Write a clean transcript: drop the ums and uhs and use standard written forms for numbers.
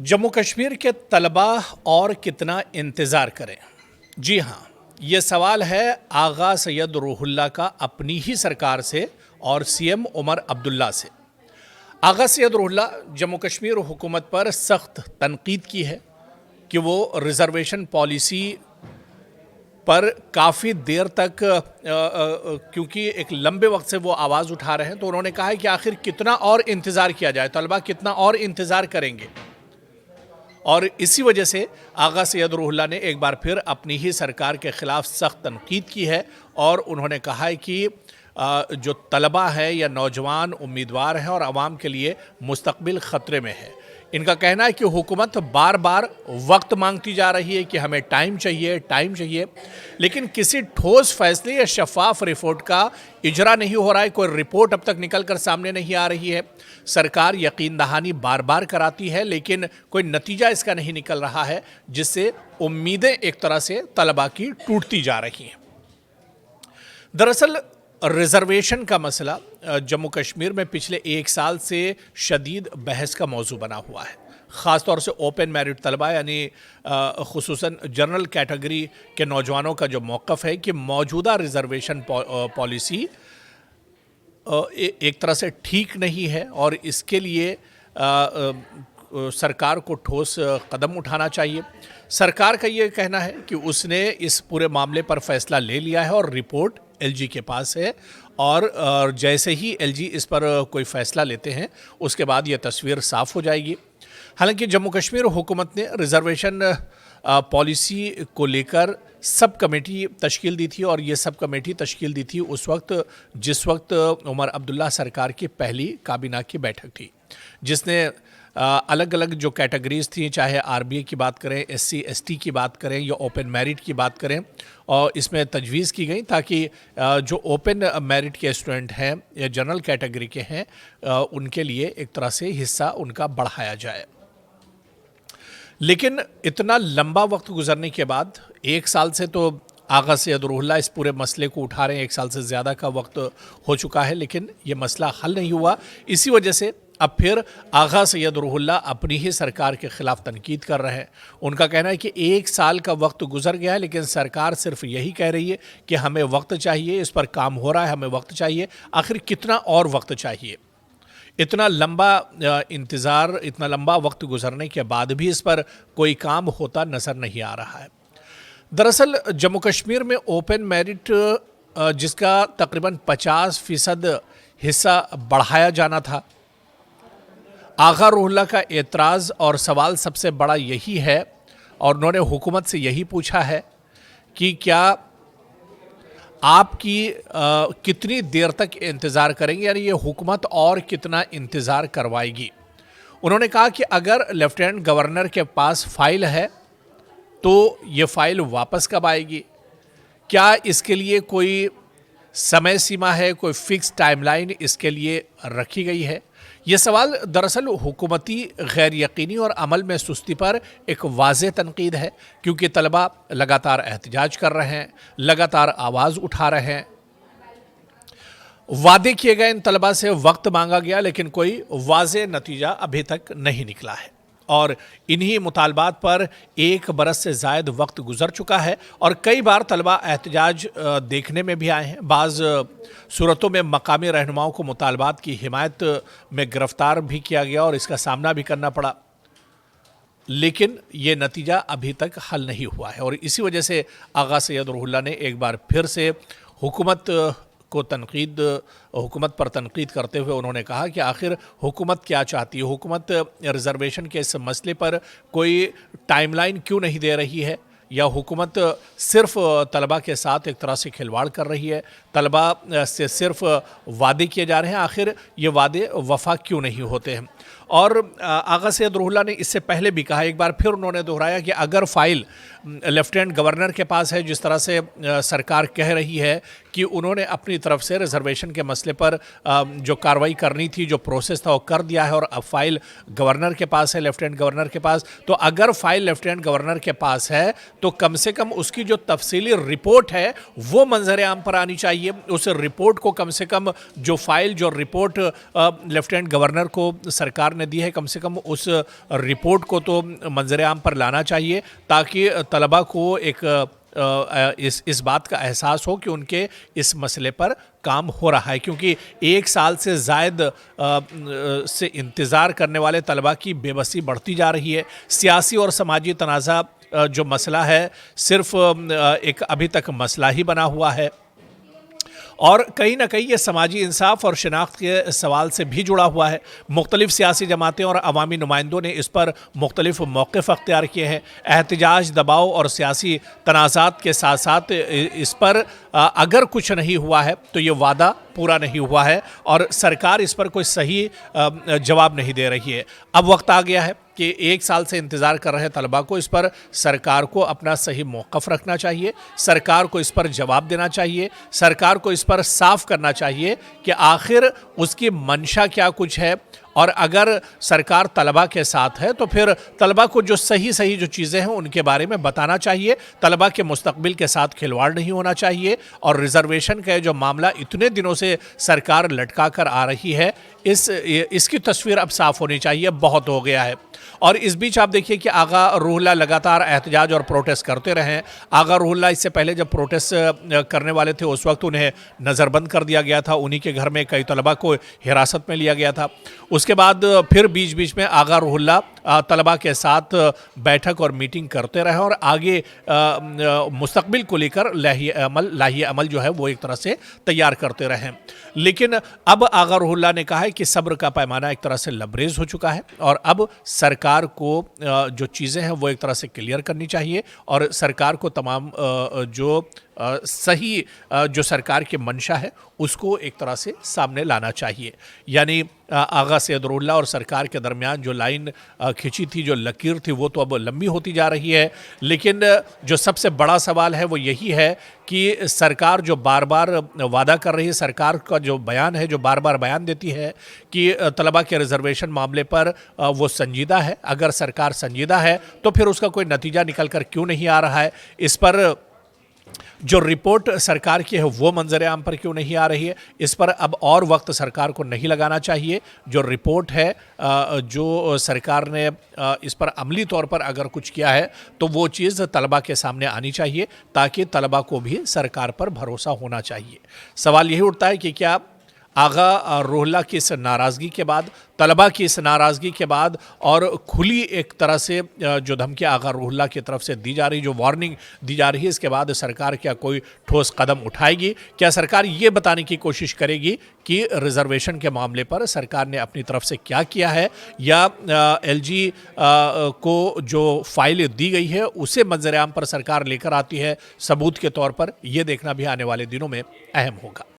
जम्मू कश्मीर के तलबा और कितना इंतज़ार करें। जी हाँ, ये सवाल है आगा सैयद रूहुल्लाह का अपनी ही सरकार से और सीएम उमर अब्दुल्ला से। आगा सैयद रूहुल्लाह जम्मू कश्मीर हुकूमत पर सख्त तनकीद की है कि वो रिज़र्वेशन पॉलिसी पर काफ़ी देर तक क्योंकि एक लंबे वक्त से वो आवाज़ उठा रहे हैं, तो उन्होंने कहा है कि आखिर कितना और इंतज़ार किया जाए, तलबा कितना और इंतज़ार करेंगे। और इसी वजह से आगा सैयद रूहुल्लाह ने एक बार फिर अपनी ही सरकार के ख़िलाफ़ सख्त तनकीद की है और उन्होंने कहा है कि जो तलबा है या नौजवान उम्मीदवार हैं और आवाम के लिए मुस्तकबिल ख़तरे में है। इनका कहना है कि हुकूमत बार बार वक्त मांगती जा रही है कि हमें टाइम चाहिए, लेकिन किसी ठोस फैसले या शफाफ रिपोर्ट का इजरा नहीं हो रहा है। कोई रिपोर्ट अब तक निकल कर सामने नहीं आ रही है। सरकार यकीन दहानी बार बार कराती है, लेकिन कोई नतीजा इसका नहीं निकल रहा है, जिससे उम्मीदें एक तरह से तलबा की टूटती जा रही हैं। दरअसल रिजर्वेशन का मसला जम्मू कश्मीर में पिछले एक साल से शदीद बहस का मौजू बना हुआ है। ख़ास तौर से ओपन मेरिट तलबा यानी खुसूसन जनरल कैटेगरी के नौजवानों का जो मौक़िफ़ है कि मौजूदा रिजर्वेशन पॉलिसी एक तरह से ठीक नहीं है और इसके लिए सरकार को ठोस कदम उठाना चाहिए। सरकार का ये कहना है कि उसने इस पूरे मामले पर फैसला ले लिया है और रिपोर्ट एलजी के पास है और जैसे ही एलजी इस पर कोई फ़ैसला लेते हैं उसके बाद ये तस्वीर साफ़ हो जाएगी। हालांकि जम्मू कश्मीर हुकूमत ने रिज़र्वेशन पॉलिसी को लेकर सब कमेटी तश्कील दी थी और ये सब कमेटी तश्कील दी थी उस वक्त जिस वक्त उमर अब्दुल्ला सरकार की पहली काबीना की बैठक थी, जिसने अलग अलग जो कैटेगरीज़ थी, चाहे आरबीए की बात करें, एससी एसटी की बात करें या ओपन मेरिट की बात करें, और इसमें तजवीज़ की गई ताकि जो ओपन मेरिट के स्टूडेंट हैं या जनरल कैटेगरी के हैं उनके लिए एक तरह से हिस्सा उनका बढ़ाया जाए। लेकिन इतना लंबा वक्त गुजरने के बाद, एक साल से तो आगा सैयद रूहुल्लाह इस पूरे मसले को उठा रहे हैं, एक साल से ज़्यादा का वक्त हो चुका है, लेकिन ये मसला हल नहीं हुआ। इसी वजह से अब फिर आगा सैयद रूहुल्लाह अपनी ही सरकार के ख़िलाफ़ तनकीद कर रहे हैं। उनका कहना है कि एक साल का वक्त गुजर गया है, लेकिन सरकार सिर्फ यही कह रही है कि हमें वक्त चाहिए, इस पर काम हो रहा है, हमें वक्त चाहिए। आखिर कितना और वक्त चाहिए? इतना लंबा इंतज़ार, इतना लंबा वक्त गुजरने के बाद भी इस पर कोई काम होता नज़र नहीं आ रहा है। दरअसल जम्मू कश्मीर में ओपन मेरिट जिसका तकरीबन 50% हिस्सा बढ़ाया जाना था, आगा रूहुल्लाह का एतराज़ और सवाल सबसे बड़ा यही है और उन्होंने हुकूमत से यही पूछा है कि क्या आपकी कितनी देर तक इंतज़ार करेंगे, यानी ये हुकूमत और कितना इंतज़ार करवाएगी। उन्होंने कहा कि अगर लेफ्टिनेंट गवर्नर के पास फ़ाइल है तो ये फ़ाइल वापस कब आएगी? क्या इसके लिए कोई समय सीमा है, कोई फ़िक्स टाइमलाइन इसके लिए रखी गई है? ये सवाल दरअसल हुकूमती गैर यकीनी और अमल में सुस्ती पर एक वाज़ेह तनकीद है, क्योंकि तलबा लगातार एहतजाज कर रहे हैं, लगातार आवाज़ उठा रहे हैं। वादे किए गए इन तलबा से वक्त मांगा गया, लेकिन कोई वाज़ेह नतीजा अभी तक नहीं निकला है और इन्हीं मुतालबात पर 1 बरस से ज़ायद वक्त गुजर चुका है और कई बार तलबा एहतजाज देखने में भी आए हैं। बाज़ सूरतों में मकामी रहनुमाओं को मुतालबात की हिमायत में गिरफ्तार भी किया गया और इसका सामना भी करना पड़ा, लेकिन ये नतीजा अभी तक हल नहीं हुआ है। और इसी वजह से आगा सैयद रूहुल्लाह ने एक बार फिर से हुकूमत पर तनकीद करते हुए उन्होंने कहा कि आखिर हुकूमत क्या चाहती है। हुकूमत रिज़र्वेशन के इस मसले पर कोई टाइमलाइन क्यों नहीं दे रही है, या हुकूमत सिर्फ तलबा के साथ एक तरह से खिलवाड़ कर रही है, तलबा से सिर्फ वादे किए जा रहे हैं, आखिर ये वादे वफ़ा क्यों नहीं होते हैं। और आगा सैयद रूहुल्लाह ने इससे पहले भी कहा, एक बार फिर उन्होंने दोहराया कि अगर फ़ाइल लेफ्टिनेंट गवर्नर के पास है, जिस तरह से सरकार कह रही है कि उन्होंने अपनी तरफ से रिज़र्वेशन के मसले पर जो कार्रवाई करनी थी, जो प्रोसेस था वो कर दिया है और अब फ़ाइल गवर्नर के पास है, लेफ्टिनेंट गवर्नर के पास, तो अगर फ़ाइल लेफ्टिनेंट गवर्नर के पास है तो कम से कम उसकी जो तफसीली रिपोर्ट है वो मंजर आम पर आनी चाहिए। उस रिपोर्ट को कम से कम जो फ़ाइल, जो रिपोर्ट लेफ्टिनेंट गवर्नर को सरकार ने दी है, कम से कम उस रिपोर्ट को तो मंजर आम पर लाना चाहिए, ताकि तलबा को एक इस बात का एहसास हो कि उनके इस मसले पर काम हो रहा है। क्योंकि 1 साल से ज़ायद से इंतज़ार करने वाले तलबा की बेबसी बढ़ती जा रही है। सियासी और समाजी तनाज़ा जो मसला है सिर्फ़ एक अभी तक मसला ही बना हुआ है, और कहीं ना कहीं ये समाजी इंसाफ और शनाख्त के सवाल से भी जुड़ा हुआ है। मुख्तलिफ़ सियासी जमातें और अवामी नुमाइंदों ने इस पर मुख्तलिफ़ मौक़िफ़ अख्तियार किए हैं। एहतजाज, दबाव और सियासी तनाज़ात के साथ साथ इस पर अगर कुछ नहीं हुआ है तो ये वादा पूरा नहीं हुआ है और सरकार इस पर कोई सही जवाब नहीं दे रही है। अब वक्त आ गया है कि 1 साल से इंतज़ार कर रहे तलबा को इस पर सरकार को अपना सही मौक़िफ़ रखना चाहिए, सरकार को इस पर जवाब देना चाहिए, सरकार को इस पर साफ करना चाहिए कि आखिर उसकी मंशा क्या कुछ है। और अगर सरकार तलबा के साथ है तो फिर तलबा को जो सही जो चीज़ें हैं उनके बारे में बताना चाहिए। तलबा के मुस्तकबिल के साथ खिलवाड़ नहीं होना चाहिए, और रिज़र्वेशन का जो मामला इतने दिनों से सरकार लटका कर आ रही है, इसकी तस्वीर अब साफ़ होनी चाहिए। बहुत हो गया है। और इस बीच आप देखिए कि आगा रूहुल्लाह लगातार एहतजाज और प्रोटेस्ट करते रहे। आगा रूहुल्लाह इससे पहले जब प्रोटेस्ट करने वाले थे उस वक्त उन्हें नज़रबंद कर दिया गया था, उन्हीं के घर में कई तलबा को हिरासत में लिया गया था। उसके बाद फिर बीच में आगा रूहुल्लाह तलबा के साथ बैठक और मीटिंग करते रहे और आगे मुस्तकबिल को लेकर लाही अमल जो है वो एक तरह से तैयार करते रहे। लेकिन अब आगा रूहुल्लाह ने कहा है कि सब्र का पैमाना एक तरह से लबरेज हो चुका है और अब सरकार को जो चीज़ें हैं वो एक तरह से क्लियर करनी चाहिए, और सरकार को तमाम जो सही जो सरकार की मंशा है उसको एक तरह से सामने लाना चाहिए। यानी आगा सैयद रूहुल्लाह और सरकार के दरमियान जो लाइन खिंची थी, जो लकीर थी, वो तो अब लंबी होती जा रही है। लेकिन जो सबसे बड़ा सवाल है वो यही है कि सरकार जो बार बार वादा कर रही है, सरकार का जो बयान है, जो बार बार बयान देती है कि तलबा के रिजर्वेशन मामले पर वो संजीदा है, अगर सरकार संजीदा है तो फिर उसका कोई नतीजा निकल कर क्यों नहीं आ रहा है? इस पर जो रिपोर्ट सरकार की है वो मंजर आम पर क्यों नहीं आ रही है? इस पर अब और वक्त सरकार को नहीं लगाना चाहिए। जो रिपोर्ट है, जो सरकार ने इस पर अमली तौर पर अगर कुछ किया है तो वो चीज़ तलबा के सामने आनी चाहिए, ताकि तलबा को भी सरकार पर भरोसा होना चाहिए। सवाल यही उठता है कि क्या आगा रूहुल्लाह की इस नाराज़गी के बाद, तलबा की इस नाराज़गी के बाद और खुली एक तरह से जो धमकी आगा रूहुल्लाह की तरफ से दी जा रही, जो वार्निंग दी जा रही है, इसके बाद सरकार क्या कोई ठोस कदम उठाएगी? क्या सरकार ये बताने की कोशिश करेगी कि रिजर्वेशन के मामले पर सरकार ने अपनी तरफ से क्या किया है, या LG को जो फाइल दी गई है उसे मंजर आम पर सरकार लेकर आती है सबूत के तौर पर? यह देखना भी आने वाले दिनों में अहम होगा।